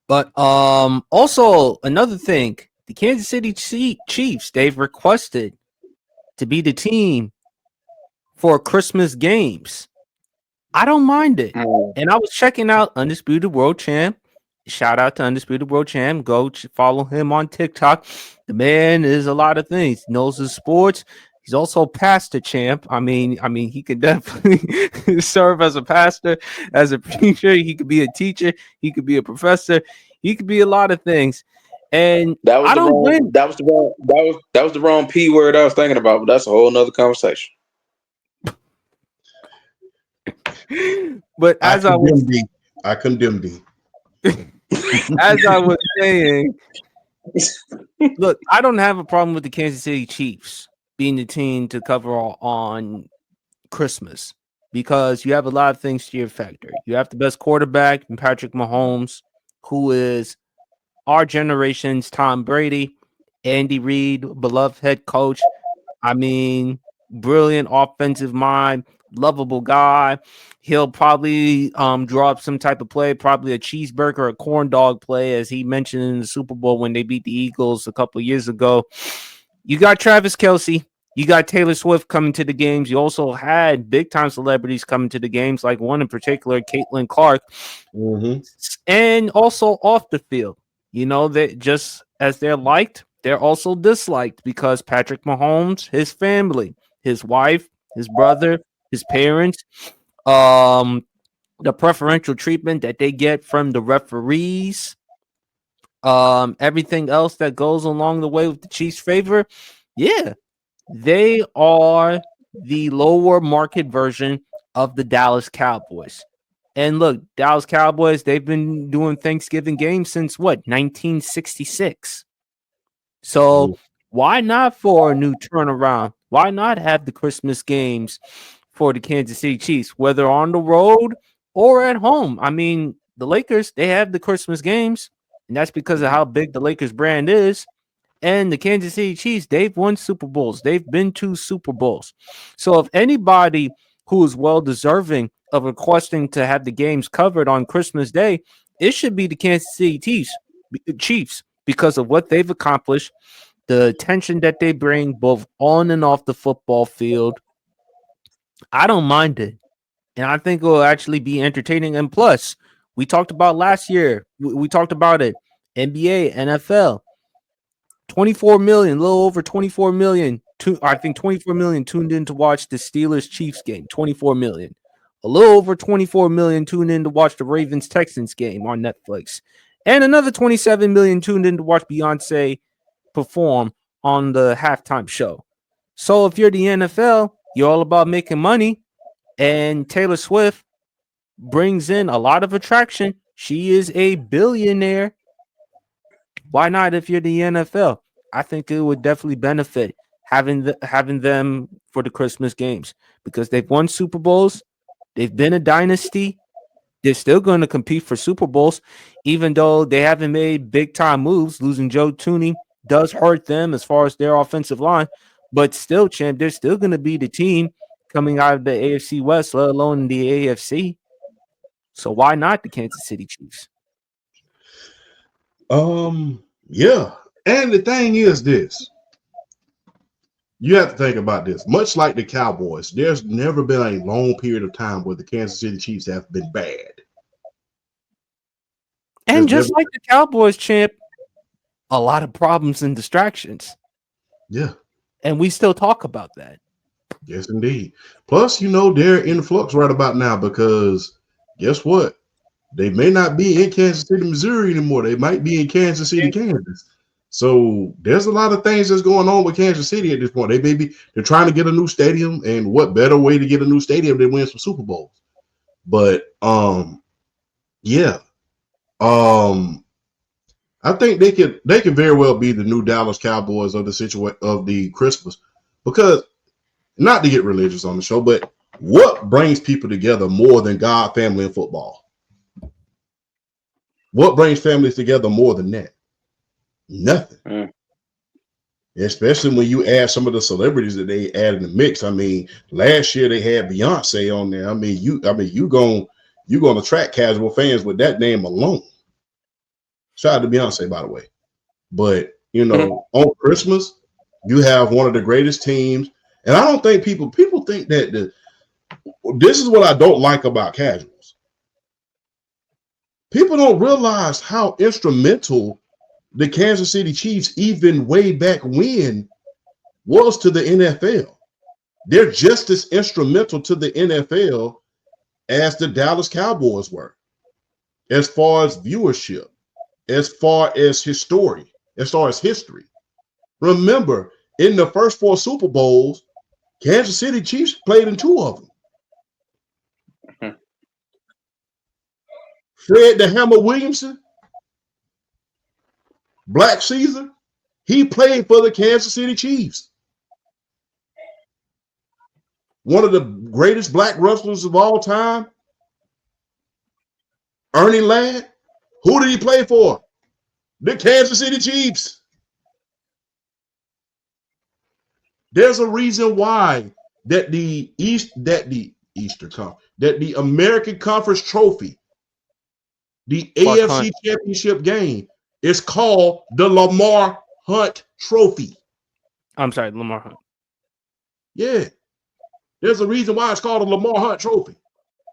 But also another thing, the Kansas City Chiefs, they've requested to be the team for Christmas games. I don't mind it. Mm. And I was checking out Undisputed World Champ. Shout out to Undisputed World Champ. Go follow him on TikTok. The man is a lot of things. Knows his sports. He's also a pastor champ. I mean, he could definitely serve as a pastor, as a preacher. He could be a teacher. He could be a professor. He could be a lot of things. And That was I the don't wrong. win. That was the wrong P word I was thinking about. But that's a whole nother conversation. But I condemn thee. I condemn thee. as I was saying, look, I don't have a problem with the Kansas City Chiefs being the team to cover all on Christmas because you have a lot of things to your factor. You have the best quarterback in Patrick Mahomes, who is our generation's Tom Brady, Andy Reid, beloved head coach. I mean, brilliant offensive mind, lovable guy. He'll probably draw up some type of play, probably a cheeseburger, a corn dog play, as he mentioned in the Super Bowl when they beat the Eagles a couple of years ago. You got Travis Kelsey. You got Taylor Swift coming to the games. You also had big time celebrities coming to the games, like one in particular, Caitlin Clark, Mm-hmm. and also off the field. You know, that just as they're liked, they're also disliked because Patrick Mahomes, his family, his wife, his brother, his parents, um, the preferential treatment that they get from the referees, everything else that goes along the way with the Chiefs' favor. Yeah, they are the lower market version of the Dallas Cowboys. And look, Dallas Cowboys, they've been doing Thanksgiving games since what, 1966. So why not for a new turnaround? Why not have the Christmas games for the Kansas City Chiefs, whether on the road or at home? I mean, the Lakers, they have the Christmas games, and that's because of how big the Lakers brand is. And the Kansas City Chiefs, they've won Super Bowls. They've been to Super Bowls. So if anybody who is well deserving of requesting to have the games covered on Christmas Day, it should be the Kansas City Chiefs because of what they've accomplished, the attention that they bring both on and off the football field. I don't mind it. And I think it will actually be entertaining. And plus, we talked about last year, we talked about it. NBA, NFL, 24 million, a little over 24 million. I think 24 million tuned in to watch the Steelers Chiefs game. 24 million. A little over 24 million tuned in to watch the Ravens Texans game on Netflix. And another 27 million tuned in to watch Beyonce perform on the halftime show. So if you're the NFL, you're all about making money. And Taylor Swift brings in a lot of attraction. She is a billionaire. Why not if you're the NFL? I think it would definitely benefit having them for the Christmas games because they've won Super Bowls. They've been a dynasty. They're still going to compete for Super Bowls, even though they haven't made big time moves. Losing Joe Tooney does hurt them as far as their offensive line, but still, champ, they're still going to be the team coming out of the AFC West, let alone the AFC. So why not the Kansas City Chiefs? Yeah. And the thing is this. You have to think about this. Much like the Cowboys, there's never been a long period of time where the Kansas City Chiefs have been bad. And There's never, just like the Cowboys, champ, a lot of problems and distractions. yeah, And we still talk about that. yes, indeed. Plus, they're in flux right about now because guess what? They may not be in Kansas City, Missouri anymore. They might be in Kansas City, Kansas. So there's a lot of things that's going on with Kansas City at this point. They're trying to get a new stadium, and what better way to get a new stadium than win some Super Bowls? But yeah. I think they could very well be the new Dallas Cowboys of the situation of the Christmas, because not to get religious on the show, but what brings people together more than God, family, and football? What brings families together more than that? Nothing. Mm. Especially when you add some of the celebrities that they add in the mix. I mean, last year they had Beyonce on there. You gonna attract casual fans with that name alone. Shout out to Beyonce, by the way. But Mhm. on Christmas, you have one of the greatest teams, and I don't think people think that this is what I don't like about casuals. People don't realize how instrumental the Kansas City Chiefs, even way back when, was to the NFL. They're just as instrumental to the NFL as the Dallas Cowboys were, as far as viewership, as far as history, as far as history. Remember, in the first 4 Super Bowls, Kansas City Chiefs played in 2 of them. Mhm. Fred the Hammer Williamson, Black Caesar, he played for the Kansas City Chiefs. One of the greatest black wrestlers of all time, Ernie Ladd, who did he play for? The Kansas City Chiefs. There's a reason why that the American Conference Trophy, the Clark AFC Hunt. Championship game, is called the Lamar Hunt Trophy. I'm sorry, Lamar Hunt. Yeah, there's a reason why it's called the Lamar Hunt Trophy.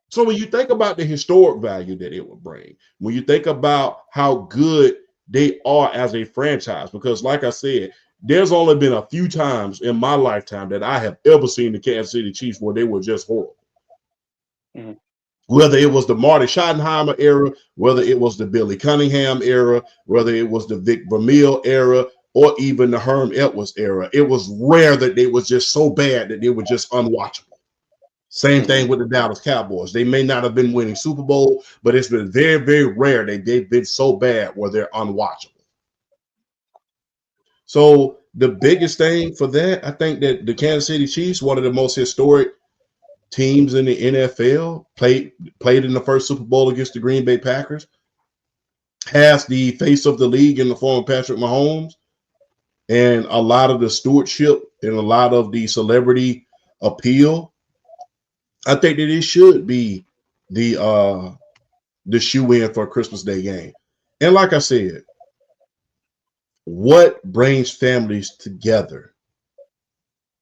So when you think about the historic value that it would bring, when you think about how good they are as a franchise, because like I said, there's only been a few times in my lifetime that I have ever seen the Kansas City Chiefs where they were just horrible. Mhm. Whether it was the Marty Schottenheimer era, whether it was the Billy Cunningham era, whether it was the Vic Vermeil era, or even the Herm Edwards era, it was rare that they was just so bad that they were just unwatchable. Same thing with the Dallas Cowboys. They may not have been winning Super Bowl, but it's been very, very rare that they've been so bad where they're unwatchable. So the biggest thing for that, I think that the Kansas City Chiefs, one of the most historic teams in the NFL, played in the first Super Bowl against the Green Bay Packers, has the face of the league in the form of Patrick Mahomes, and a lot of the stewardship and a lot of the celebrity appeal. I think that it should be the shoe in for a Christmas Day game. And like I said, what brings families together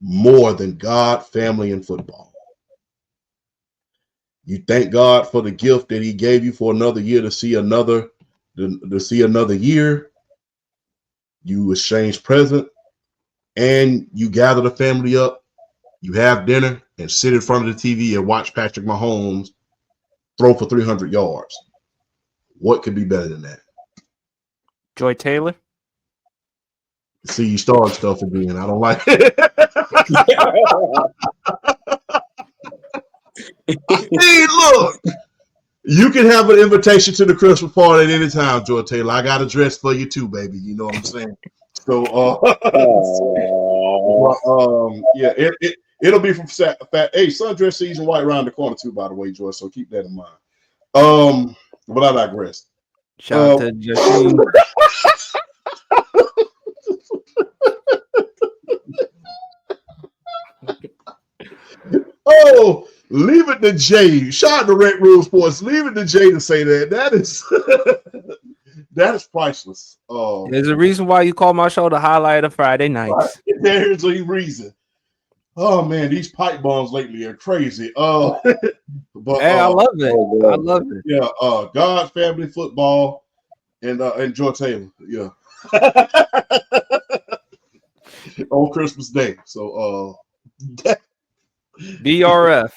more than God, family, and football? You thank God for the gift that He gave you for another year to see another year. You exchange present and you gather the family up. You have dinner and sit in front of the TV and watch Patrick Mahomes throw for 300 yards. What could be better than that? Joy Taylor. See, you starting stuff again. I don't like it. Hey, look, you can have an invitation to the Christmas party at any time, Joy Taylor. I got a dress for you too, baby. You know what I'm saying? So, yeah, it'll be from hey, sundress season right around the corner too, by the way, Joy. So keep that in mind. But I digress. Shout out to Justine. Oh, leave it to Jay. Shout out to Red Rule Sports. Leave it to Jay to say that. That is that is priceless. There's a reason why you call my show the highlight of Friday nights. There's a reason. Oh man, these pipe bombs lately are crazy. But Hey, I love it. I love it. yeah, God, family, football, and Joy Taylor. Yeah. On Christmas Day. So BRF.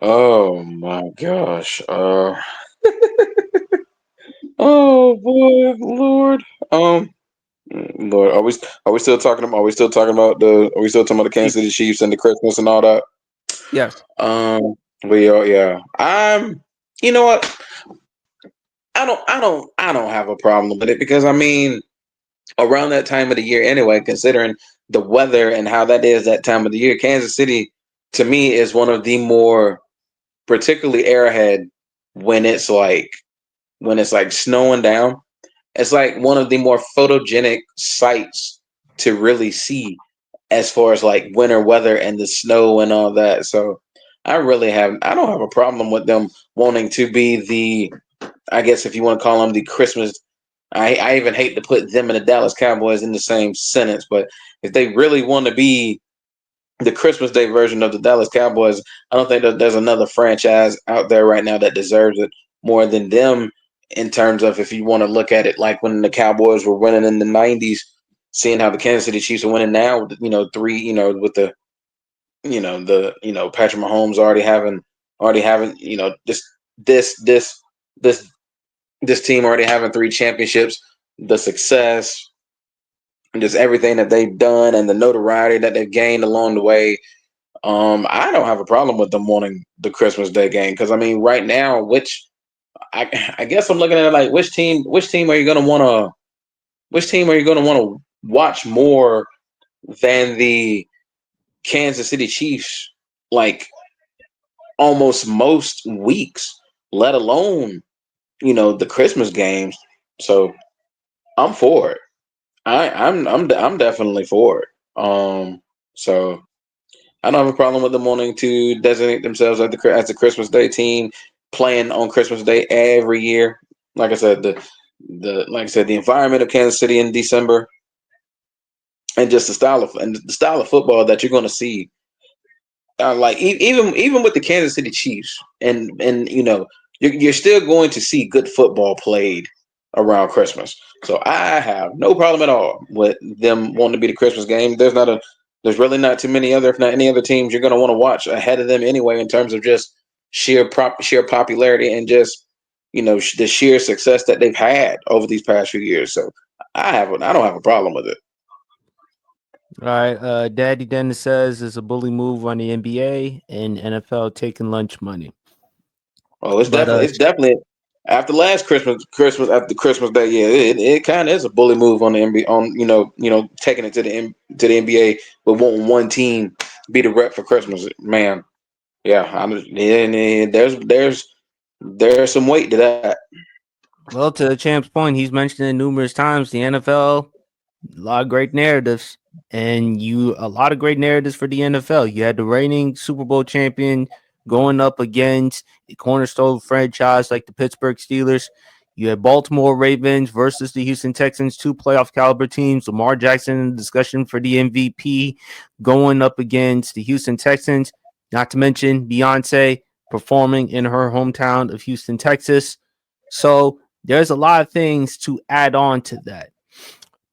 Oh my gosh. Oh boy, Lord. Lord, are we still talking about the Kansas City Chiefs and the Christmas and all that? Yes. We are, yeah. You know what? I don't have a problem with it because I mean, around that time of the year anyway, considering the weather and how that is that time of the year, Kansas City to me is one of the more, particularly Arrowhead, when it's like snowing down. It's like one of the more photogenic sites to really see as far as like winter weather and the snow and all that. So I don't have a problem with them wanting to be I guess if you want to call them the Christmas. I even hate to put them and the Dallas Cowboys in the same sentence, but if they really want to be the Christmas Day version of the Dallas Cowboys, I don't think that there's another franchise out there right now that deserves it more than them. In terms of if you want to look at it, like when the Cowboys were winning in the '90s, seeing how the Kansas City Chiefs are winning now, three, with the, Patrick Mahomes already having, this this this this team already having three championships, the success, and just everything that they've done and the notoriety that they've gained along the way. I don't have a problem with them wanting the Christmas Day game because I mean, right now, I guess I'm looking at it like which team are you gonna want to watch more than the Kansas City Chiefs, like almost most weeks, let alone the Christmas games. So I'm for it. I'm definitely for it. So I don't have a problem with them wanting to designate themselves as the Christmas Day team, playing on Christmas Day every year. Like I said, the environment of Kansas City in December, and just the style of football that you're going to see. Like even with the Kansas City Chiefs, and you're still going to see good football played around Christmas. So I have no problem at all with them wanting to be the Christmas game. There's really not too many other, if not any other teams you're going to want to watch ahead of them anyway in terms of just sheer popularity and just the sheer success that they've had over these past few years. So I don't have a problem with it. All right. Daddy Dennis says it's a bully move on the NBA and NFL taking lunch money. Oh, it's But definitely it's definitely after last Christmas after Christmas Day. Yeah, it kind of is a bully move on the NBA, on taking it to the NBA, but wanting one team be the rep for Christmas. Man, yeah, and there's some weight to that. well, to the champ's point, he's mentioned it numerous times. The NFL, a lot of great narratives, and a lot of great narratives for the NFL. You had the reigning Super Bowl champion going up against a cornerstone franchise like the Pittsburgh Steelers. You had Baltimore Ravens versus the Houston Texans, two playoff caliber teams. Lamar Jackson in the discussion for the MVP going up against the Houston Texans. Not to mention Beyonce performing in her hometown of Houston, Texas. So there's a lot of things to add on to that.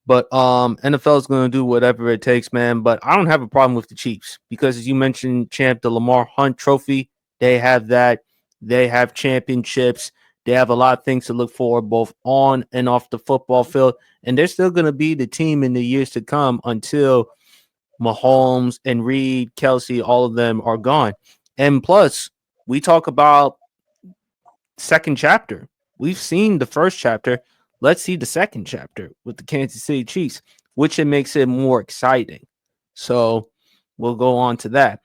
But NFL is going to do whatever it takes, man. But I don't have a problem with the Chiefs because, as you mentioned, champ, the Lamar Hunt Trophy, they have that. They have championships. They have a lot of things to look for, both on and off the football field. And they're still going to be the team in the years to come until Mahomes and Reed, Kelsey, all of them are gone. And plus, we talk about second chapter. We've seen the first chapter. Let's see the second chapter with the Kansas City Chiefs, which it makes it more exciting. So we'll go on to that.